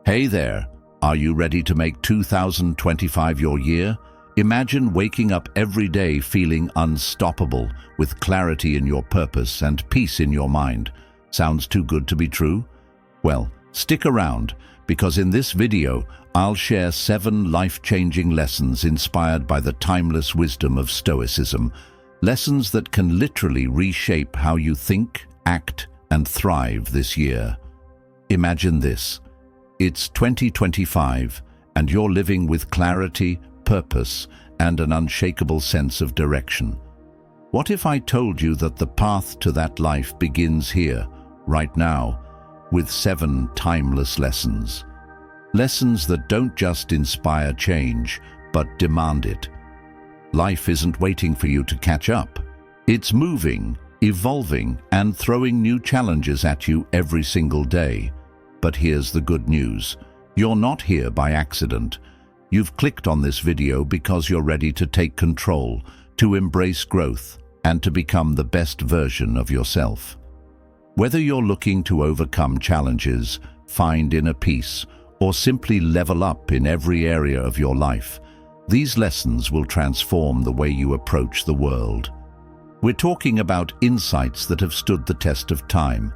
Hey there, are you ready to make 2025 your year? Imagine waking up every day feeling unstoppable, with clarity in your purpose and peace in your mind. Sounds too good to be true? Well, stick around, because in this video, I'll share 7 life-changing lessons inspired by the timeless wisdom of Stoicism. Lessons that can literally reshape how you think, act, and thrive this year. Imagine this. It's 2025, and you're living with clarity, purpose, and an unshakable sense of direction. What if I told you that the path to that life begins here, right now, with 7 timeless lessons? Lessons that don't just inspire change, but demand it. Life isn't waiting for you to catch up. It's moving, evolving, and throwing new challenges at you every single day. But here's the good news. You're not here by accident. You've clicked on this video because you're ready to take control, to embrace growth, and to become the best version of yourself. Whether you're looking to overcome challenges, find inner peace, or simply level up in every area of your life, these lessons will transform the way you approach the world. We're talking about insights that have stood the test of time,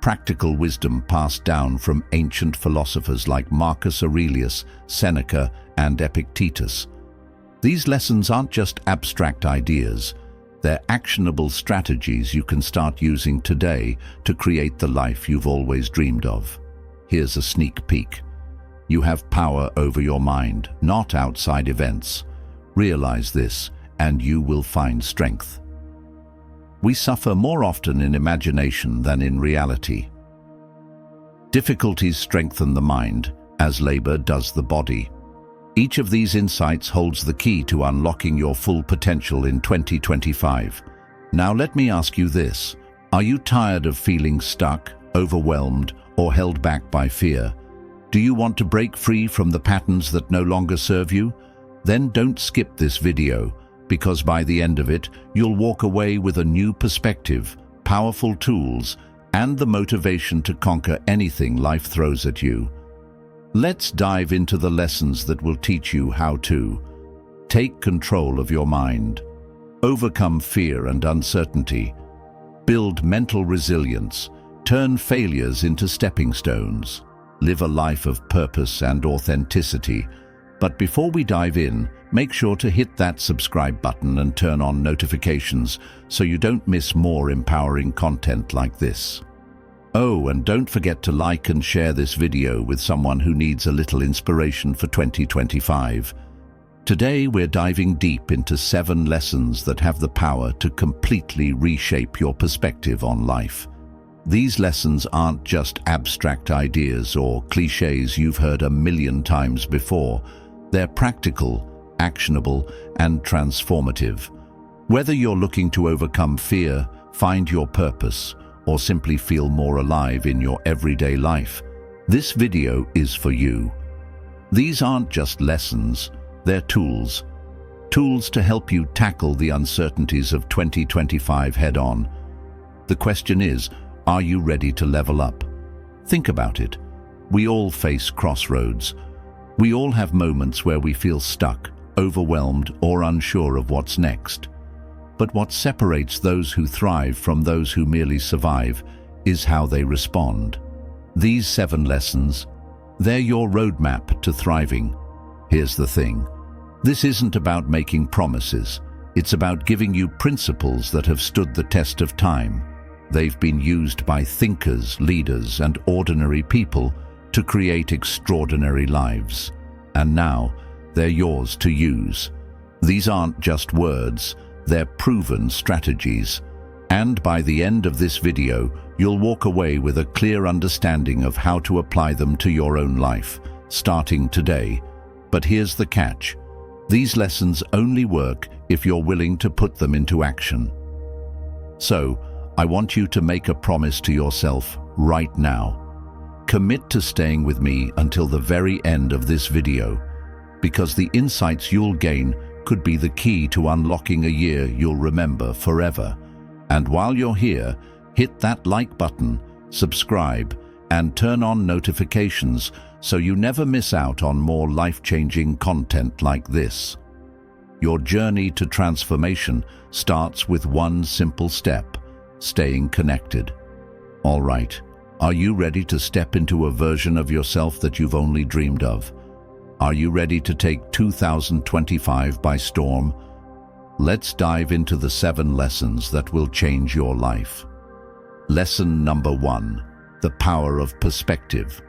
practical wisdom passed down from ancient philosophers like Marcus Aurelius, Seneca, and Epictetus. These lessons aren't just abstract ideas. They're actionable strategies you can start using today to create the life you've always dreamed of. Here's a sneak peek. You have power over your mind, not outside events. Realize this, and you will find strength. We suffer more often in imagination than in reality. Difficulties strengthen the mind, as labor does the body. Each of these insights holds the key to unlocking your full potential in 2025. Now let me ask you this. Are you tired of feeling stuck, overwhelmed, or held back by fear? Do you want to break free from the patterns that no longer serve you? Then don't skip this video, because by the end of it, you'll walk away with a new perspective, powerful tools, and the motivation to conquer anything life throws at you. Let's dive into the lessons that will teach you how to take control of your mind, overcome fear and uncertainty, build mental resilience, turn failures into stepping stones, live a life of purpose and authenticity. But before we dive in, make sure to hit that subscribe button and turn on notifications so you don't miss more empowering content like this. Oh, and don't forget to like and share this video with someone who needs a little inspiration for 2025. Today we're diving deep into 7 lessons that have the power to completely reshape your perspective on life. These lessons aren't just abstract ideas or cliches you've heard a million times before. They're practical, actionable, and transformative. Whether you're looking to overcome fear, find your purpose, or simply feel more alive in your everyday life, this video is for you. These aren't just lessons, they're tools. Tools to help you tackle the uncertainties of 2025 head-on. The question is, are you ready to level up? Think about it. We all face crossroads. We all have moments where we feel stuck, overwhelmed, or unsure of what's next. But what separates those who thrive from those who merely survive is how they respond. These 7 lessons, they're your roadmap to thriving. Here's the thing. This isn't about making promises. It's about giving you principles that have stood the test of time. They've been used by thinkers, leaders, and ordinary people to create extraordinary lives. And now, they're yours to use. These aren't just words, they're proven strategies. And by the end of this video, you'll walk away with a clear understanding of how to apply them to your own life, starting today. But here's the catch. These lessons only work if you're willing to put them into action. So, I want you to make a promise to yourself right now. Commit to staying with me until the very end of this video, because the insights you'll gain could be the key to unlocking a year you'll remember forever. And while you're here, hit that like button, subscribe, and turn on notifications so you never miss out on more life-changing content like this. Your journey to transformation starts with one simple step: staying connected. All right, are you ready to step into a version of yourself that you've only dreamed of? Are you ready to take 2025 by storm? Let's dive into the 7 lessons that will change your life. Lesson number 1: the power of perspective.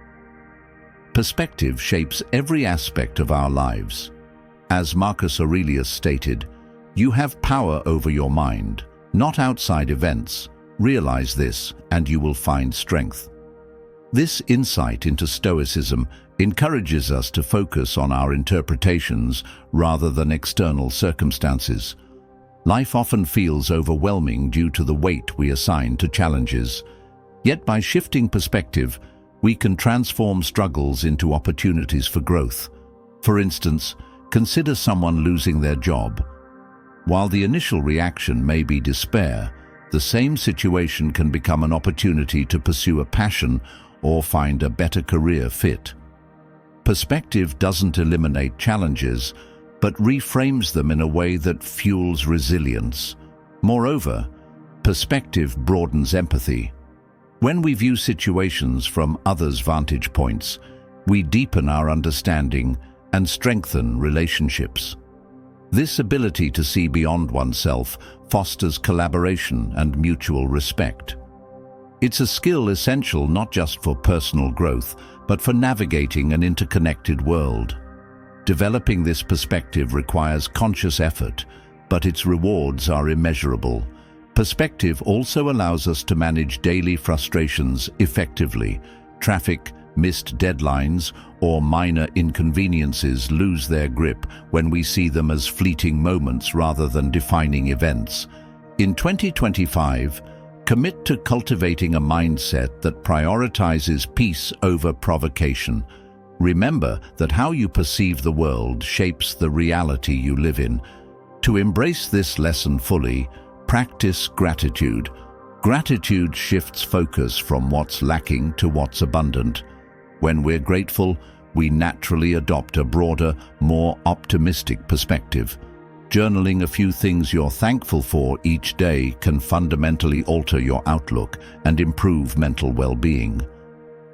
Perspective shapes every aspect of our lives. As Marcus Aurelius stated, "You have power over your mind, not outside events. Realize this, and you will find strength." This insight into Stoicism encourages us to focus on our interpretations rather than external circumstances. Life often feels overwhelming due to the weight we assign to challenges. Yet by shifting perspective, we can transform struggles into opportunities for growth. For instance, consider someone losing their job. While the initial reaction may be despair, the same situation can become an opportunity to pursue a passion or find a better career fit. Perspective doesn't eliminate challenges, but reframes them in a way that fuels resilience. Moreover, perspective broadens empathy. When we view situations from others' vantage points, we deepen our understanding and strengthen relationships. This ability to see beyond oneself fosters collaboration and mutual respect. It's a skill essential not just for personal growth, but for navigating an interconnected world. Developing this perspective requires conscious effort, but its rewards are immeasurable. Perspective also allows us to manage daily frustrations effectively. Traffic, missed deadlines, or minor inconveniences lose their grip when we see them as fleeting moments rather than defining events. In 2025, commit to cultivating a mindset that prioritizes peace over provocation. Remember that how you perceive the world shapes the reality you live in. To embrace this lesson fully, practice gratitude. Gratitude shifts focus from what's lacking to what's abundant. When we're grateful, we naturally adopt a broader, more optimistic perspective. Journaling a few things you're thankful for each day can fundamentally alter your outlook and improve mental well-being.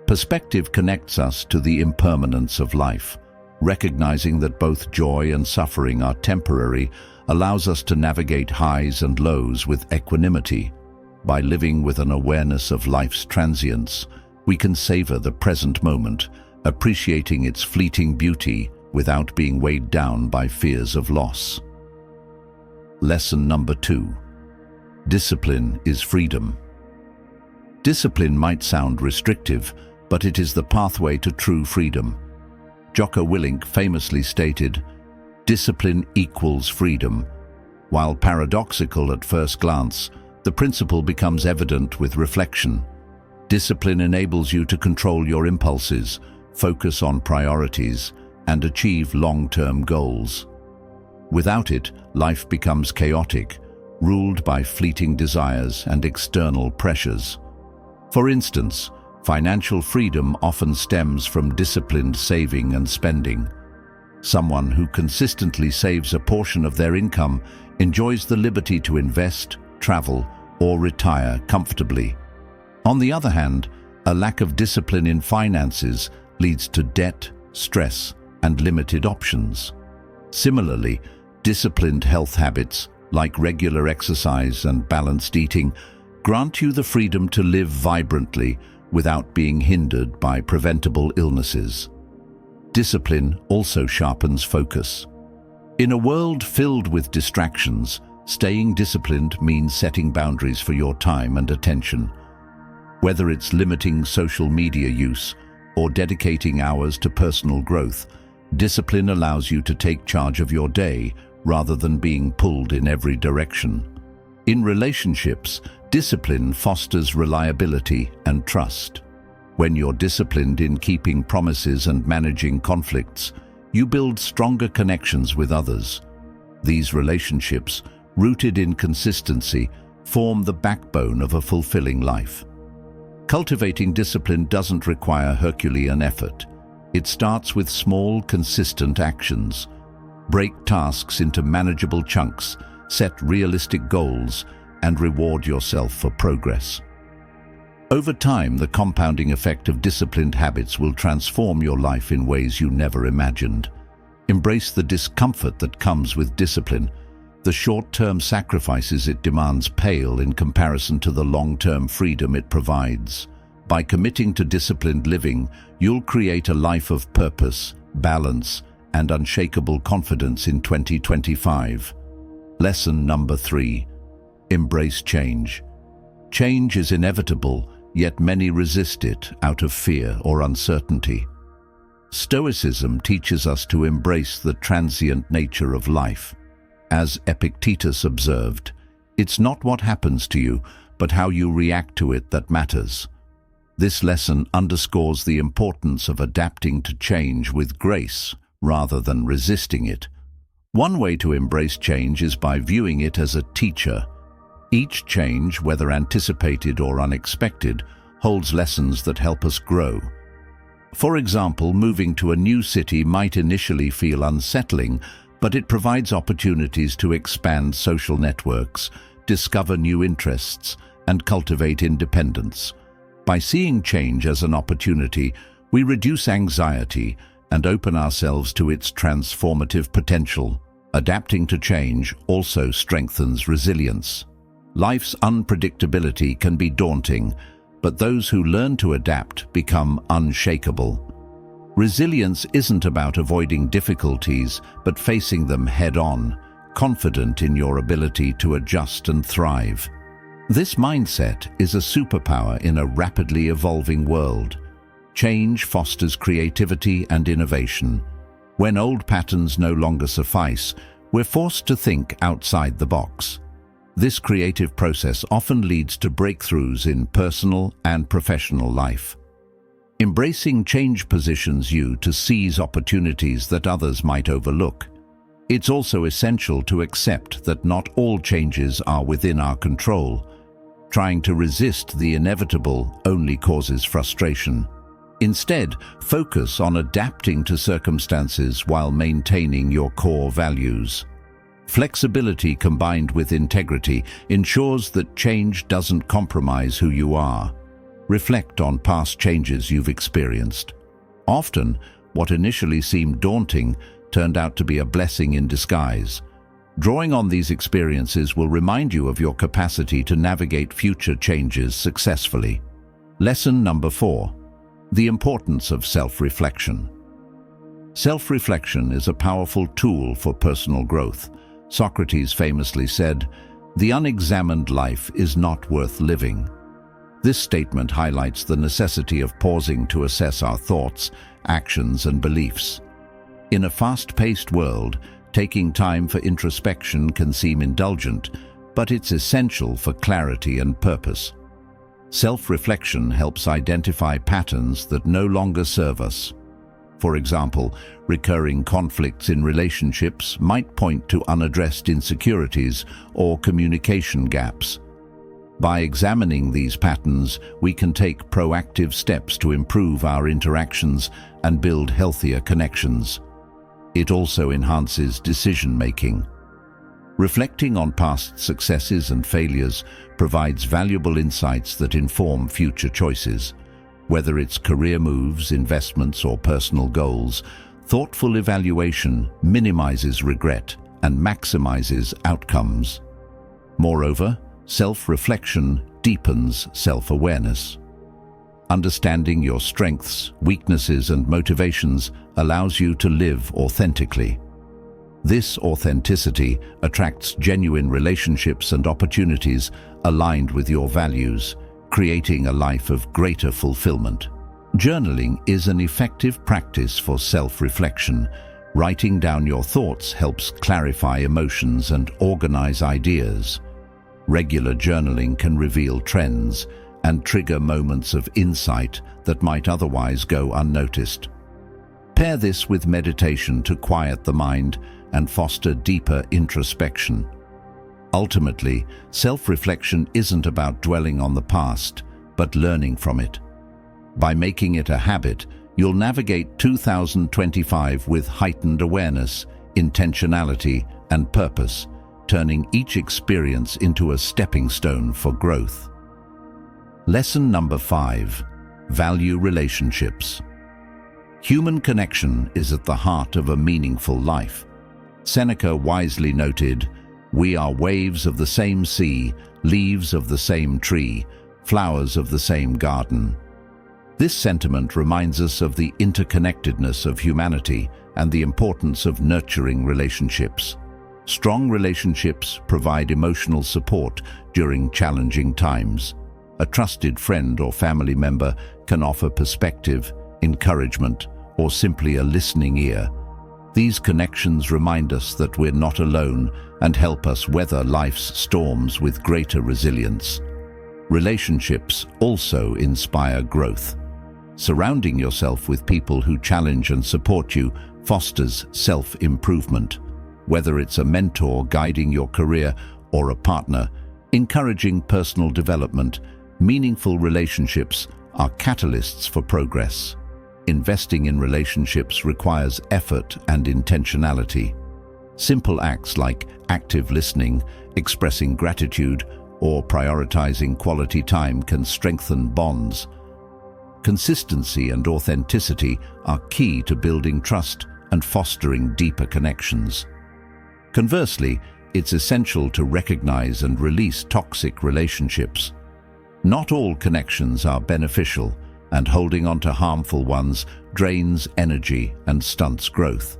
Perspective connects us to the impermanence of life. Recognizing that both joy and suffering are temporary allows us to navigate highs and lows with equanimity. By living with an awareness of life's transience, we can savor the present moment, appreciating its fleeting beauty without being weighed down by fears of loss. Lesson number 2: discipline is freedom. Discipline might sound restrictive, but it is the pathway to true freedom. Jocko Willink famously stated, "Discipline equals freedom." While paradoxical at first glance, the principle becomes evident with reflection. Discipline enables you to control your impulses, focus on priorities, and achieve long-term goals. Without it, life becomes chaotic, ruled by fleeting desires and external pressures. For instance, financial freedom often stems from disciplined saving and spending. Someone who consistently saves a portion of their income enjoys the liberty to invest, travel, or retire comfortably. On the other hand, a lack of discipline in finances leads to debt, stress, and limited options. Similarly, disciplined health habits, like regular exercise and balanced eating, grant you the freedom to live vibrantly without being hindered by preventable illnesses. Discipline also sharpens focus. In a world filled with distractions, staying disciplined means setting boundaries for your time and attention. Whether it's limiting social media use or dedicating hours to personal growth, discipline allows you to take charge of your day rather than being pulled in every direction. In relationships, discipline fosters reliability and trust. When you're disciplined in keeping promises and managing conflicts, you build stronger connections with others. These relationships, rooted in consistency, form the backbone of a fulfilling life. Cultivating discipline doesn't require Herculean effort. It starts with small, consistent actions. Break tasks into manageable chunks, set realistic goals, and reward yourself for progress. Over time, the compounding effect of disciplined habits will transform your life in ways you never imagined. Embrace the discomfort that comes with discipline. The short-term sacrifices it demands pale in comparison to the long-term freedom it provides. By committing to disciplined living, you'll create a life of purpose, balance, and unshakable confidence in 2025. Lesson number 3. Embrace change. Change is inevitable, yet many resist it out of fear or uncertainty. Stoicism teaches us to embrace the transient nature of life. As Epictetus observed, it's not what happens to you, but how you react to it that matters. This lesson underscores the importance of adapting to change with grace rather than resisting it. One way to embrace change is by viewing it as a teacher. Each change, whether anticipated or unexpected, holds lessons that help us grow. For example, moving to a new city might initially feel unsettling, but it provides opportunities to expand social networks, discover new interests, and cultivate independence. By seeing change as an opportunity, we reduce anxiety and open ourselves to its transformative potential. Adapting to change also strengthens resilience. Life's unpredictability can be daunting, but those who learn to adapt become unshakable. Resilience isn't about avoiding difficulties, but facing them head-on, confident in your ability to adjust and thrive. This mindset is a superpower in a rapidly evolving world. Change fosters creativity and innovation. When old patterns no longer suffice, we're forced to think outside the box. This creative process often leads to breakthroughs in personal and professional life. Embracing change positions you to seize opportunities that others might overlook. It's also essential to accept that not all changes are within our control. Trying to resist the inevitable only causes frustration. Instead, focus on adapting to circumstances while maintaining your core values. Flexibility combined with integrity ensures that change doesn't compromise who you are. Reflect on past changes you've experienced. Often, what initially seemed daunting turned out to be a blessing in disguise. Drawing on these experiences will remind you of your capacity to navigate future changes successfully. Lesson number 4. The importance of self-reflection. Self-reflection is a powerful tool for personal growth. Socrates famously said, "The unexamined life is not worth living." This statement highlights the necessity of pausing to assess our thoughts, actions, and beliefs. In a fast-paced world, taking time for introspection can seem indulgent, but it's essential for clarity and purpose. Self-reflection helps identify patterns that no longer serve us. For example, recurring conflicts in relationships might point to unaddressed insecurities or communication gaps. By examining these patterns, we can take proactive steps to improve our interactions and build healthier connections. It also enhances decision-making. Reflecting on past successes and failures provides valuable insights that inform future choices. Whether it's career moves, investments, or personal goals, thoughtful evaluation minimizes regret and maximizes outcomes. Moreover, self-reflection deepens self-awareness. Understanding your strengths, weaknesses, and motivations allows you to live authentically. This authenticity attracts genuine relationships and opportunities aligned with your values, creating a life of greater fulfillment. Journaling is an effective practice for self-reflection. Writing down your thoughts helps clarify emotions and organize ideas. Regular journaling can reveal trends and trigger moments of insight that might otherwise go unnoticed. Pair this with meditation to quiet the mind and foster deeper introspection. Ultimately, self-reflection isn't about dwelling on the past, but learning from it. By making it a habit, You'll navigate 2025 with heightened awareness, intentionality, and purpose, turning each experience into a stepping stone for growth. Lesson number 5. Value relationships. Human connection is at the heart of a meaningful life. Seneca wisely noted, "We are waves of the same sea, leaves of the same tree, flowers of the same garden." This sentiment reminds us of the interconnectedness of humanity and the importance of nurturing relationships. Strong relationships provide emotional support during challenging times. A trusted friend or family member can offer perspective, encouragement, or simply a listening ear. These connections remind us that we're not alone and help us weather life's storms with greater resilience. Relationships also inspire growth. Surrounding yourself with people who challenge and support you fosters self-improvement. Whether it's a mentor guiding your career or a partner encouraging personal development, meaningful relationships are catalysts for progress. Investing in relationships requires effort and intentionality. Simple acts like active listening, expressing gratitude, or prioritizing quality time can strengthen bonds. Consistency and authenticity are key to building trust and fostering deeper connections. Conversely, it's essential to recognize and release toxic relationships. Not all connections are beneficial, and holding on to harmful ones drains energy and stunts growth.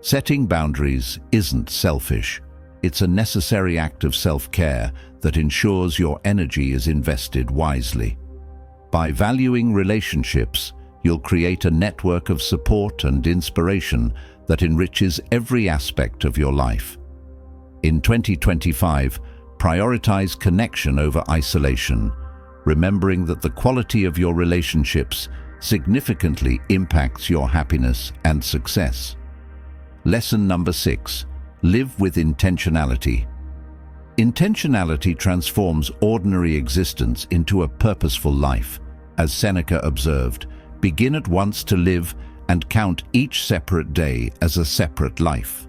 Setting boundaries isn't selfish. It's a necessary act of self-care that ensures your energy is invested wisely. By valuing relationships, you'll create a network of support and inspiration that enriches every aspect of your life. In 2025, prioritize connection over isolation, remembering that the quality of your relationships significantly impacts your happiness and success. Lesson number 6. Live with intentionality. Intentionality transforms ordinary existence into a purposeful life. As Seneca observed, begin at once to live and count each separate day as a separate life.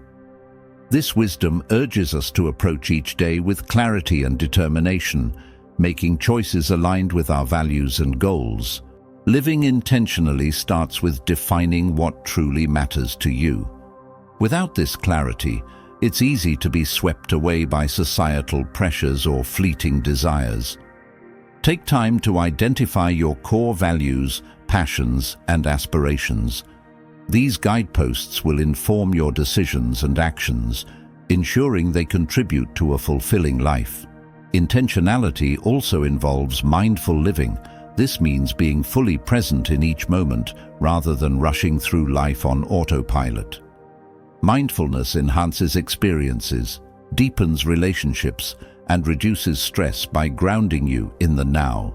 This wisdom urges us to approach each day with clarity and determination, making choices aligned with our values and goals. Living intentionally starts with defining what truly matters to you. Without this clarity, it's easy to be swept away by societal pressures or fleeting desires. Take time to identify your core values, passions, and aspirations. These guideposts will inform your decisions and actions, ensuring they contribute to a fulfilling life. Intentionality also involves mindful living. This means being fully present in each moment rather than rushing through life on autopilot. Mindfulness enhances experiences, deepens relationships, and reduces stress by grounding you in the now.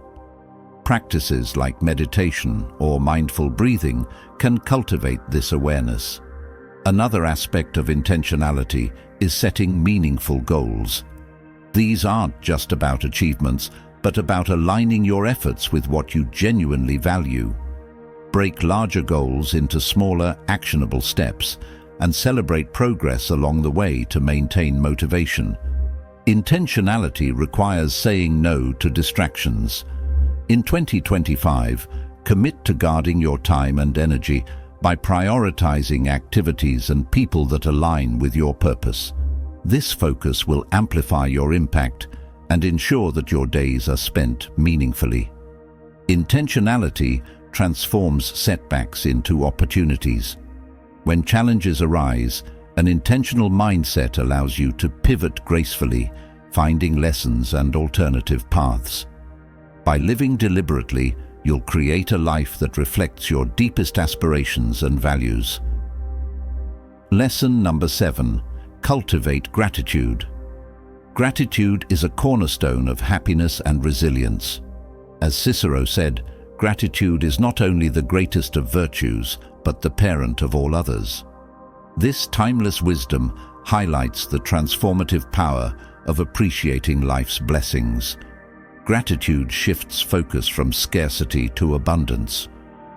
Practices like meditation or mindful breathing can cultivate this awareness. Another aspect of intentionality is setting meaningful goals. These aren't just about achievements, but about aligning your efforts with what you genuinely value. Break larger goals into smaller, actionable steps and celebrate progress along the way to maintain motivation. Intentionality requires saying no to distractions. In 2025, commit to guarding your time and energy by prioritizing activities and people that align with your purpose. This focus will amplify your impact and ensure that your days are spent meaningfully. Intentionality transforms setbacks into opportunities. When challenges arise, an intentional mindset allows you to pivot gracefully, finding lessons and alternative paths. By living deliberately, you'll create a life that reflects your deepest aspirations and values. Lesson number 7. Cultivate gratitude. Gratitude is a cornerstone of happiness and resilience. As Cicero said, gratitude is not only the greatest of virtues, but the parent of all others. This timeless wisdom highlights the transformative power of appreciating life's blessings. Gratitude shifts focus from scarcity to abundance.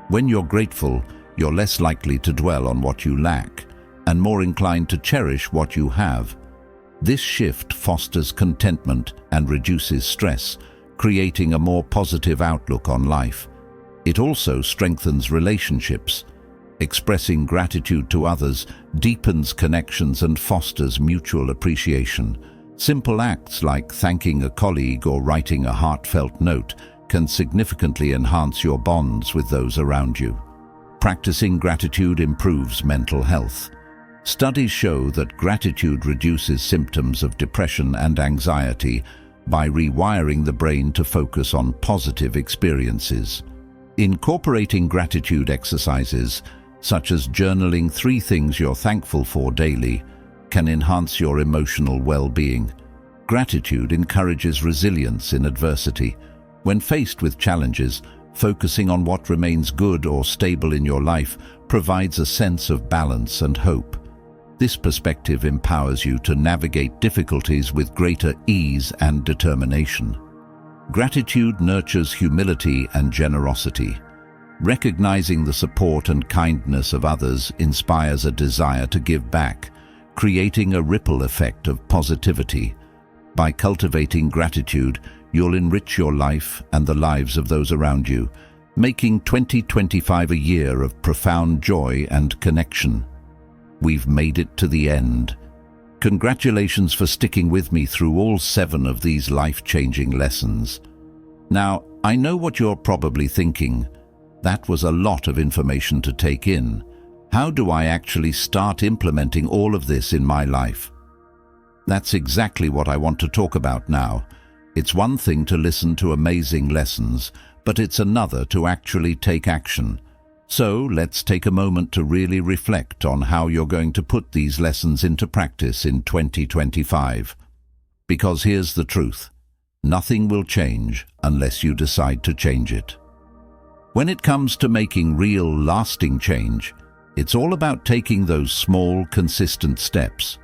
When you're grateful, You're less likely to dwell on what you lack and more inclined to cherish what you have. This shift fosters contentment and reduces stress, creating a more positive outlook on life. It also strengthens relationships. Expressing gratitude to others deepens connections and fosters mutual appreciation. Simple acts like thanking a colleague or writing a heartfelt note can significantly enhance your bonds with those around you. Practicing gratitude improves mental health. Studies show that gratitude reduces symptoms of depression and anxiety by rewiring the brain to focus on positive experiences. Incorporating gratitude exercises, such as journaling 3 things you're thankful for daily, can enhance your emotional well-being. Gratitude encourages resilience in adversity. When faced with challenges, focusing on what remains good or stable in your life provides a sense of balance and hope. This perspective empowers you to navigate difficulties with greater ease and determination. Gratitude nurtures humility and generosity. Recognizing the support and kindness of others inspires a desire to give back, creating a ripple effect of positivity. By cultivating gratitude, you'll enrich your life and the lives of those around you, making 2025 a year of profound joy and connection. We've made it to the end. Congratulations for sticking with me through all 7 of these life-changing lessons. Now, I know what you're probably thinking. That was a lot of information to take in. How do I actually start implementing all of this in my life? That's exactly what I want to talk about now. It's one thing to listen to amazing lessons, but it's another to actually take action. So let's take a moment to really reflect on how you're going to put these lessons into practice in 2025. Because here's the truth. Nothing will change unless you decide to change it. When it comes to making real, lasting change, it's all about taking those small, consistent steps.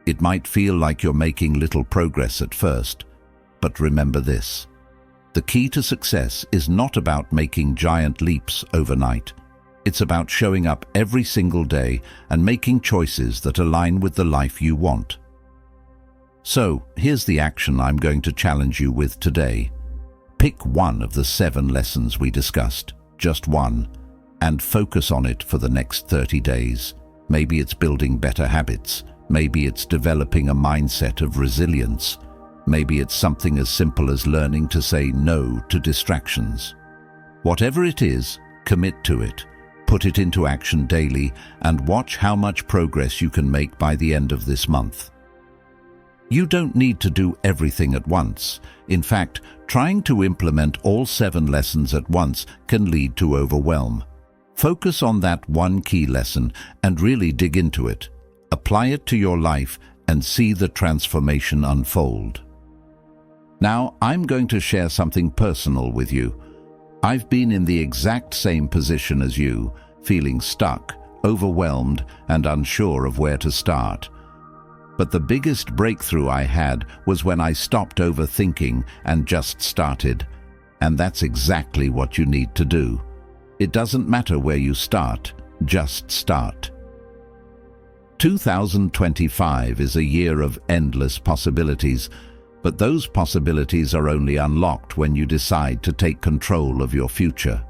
It might feel like you're making little progress at first, but remember this. The key to success is not about making giant leaps overnight. It's about showing up every single day and making choices that align with the life you want. So, here's the action I'm going to challenge you with today. Pick one of the 7 lessons we discussed, just one, and focus on it for the next 30 days. Maybe it's building better habits. Maybe it's developing a mindset of resilience. Maybe it's something as simple as learning to say no to distractions. Whatever it is, commit to it. Put it into action daily and watch how much progress you can make by the end of this month. You don't need to do everything at once. In fact, trying to implement all 7 lessons at once can lead to overwhelm. Focus on that one key lesson and really dig into it. Apply it to your life and see the transformation unfold. Now, I'm going to share something personal with you. I've been in the exact same position as you, feeling stuck, overwhelmed, and unsure of where to start. But the biggest breakthrough I had was when I stopped overthinking and just started. And that's exactly what you need to do. It doesn't matter where you start, just start. 2025 is a year of endless possibilities, but those possibilities are only unlocked when you decide to take control of your future.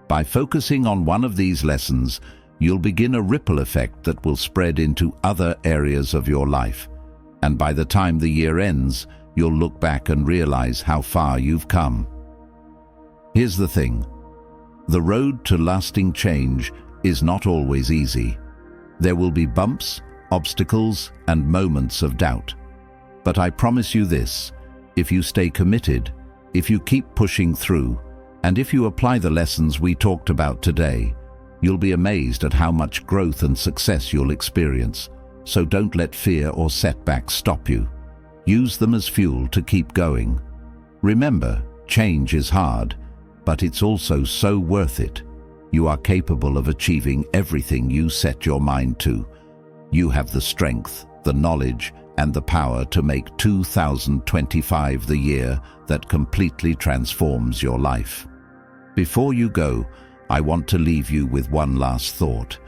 By focusing on one of these lessons, you'll begin a ripple effect that will spread into other areas of your life. And by the time the year ends, you'll look back and realize how far you've come. Here's the thing. The road to lasting change is not always easy. There will be bumps, obstacles, and moments of doubt. But I promise you this, if you stay committed, if you keep pushing through, and if you apply the lessons we talked about today, you'll be amazed at how much growth and success you'll experience. So don't let fear or setbacks stop you. Use them as fuel to keep going. Remember, change is hard, but it's also so worth it. You are capable of achieving everything you set your mind to. You have the strength, the knowledge, and the power to make 2025 the year that completely transforms your life. Before you go, I want to leave you with one last thought.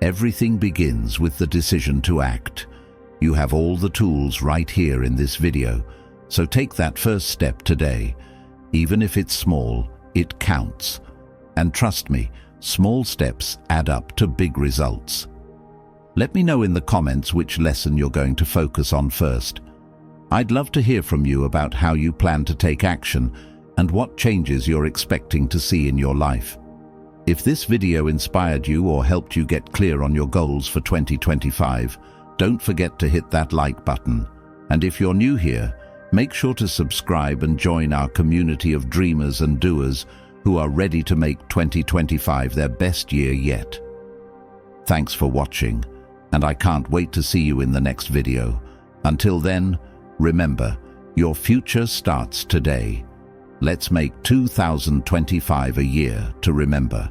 Everything begins with the decision to act. You have all the tools right here in this video, so take that first step today. Even if it's small, it counts. And trust me, small steps add up to big results. Let me know in the comments which lesson you're going to focus on first. I'd love to hear from you about how you plan to take action and what changes you're expecting to see in your life. If this video inspired you or helped you get clear on your goals for 2025, don't forget to hit that like button. And if you're new here, make sure to subscribe and join our community of dreamers and doers who are ready to make 2025 their best year yet. Thanks for watching, and I can't wait to see you in the next video. Until then, remember, your future starts today. Let's make 2025 a year to remember.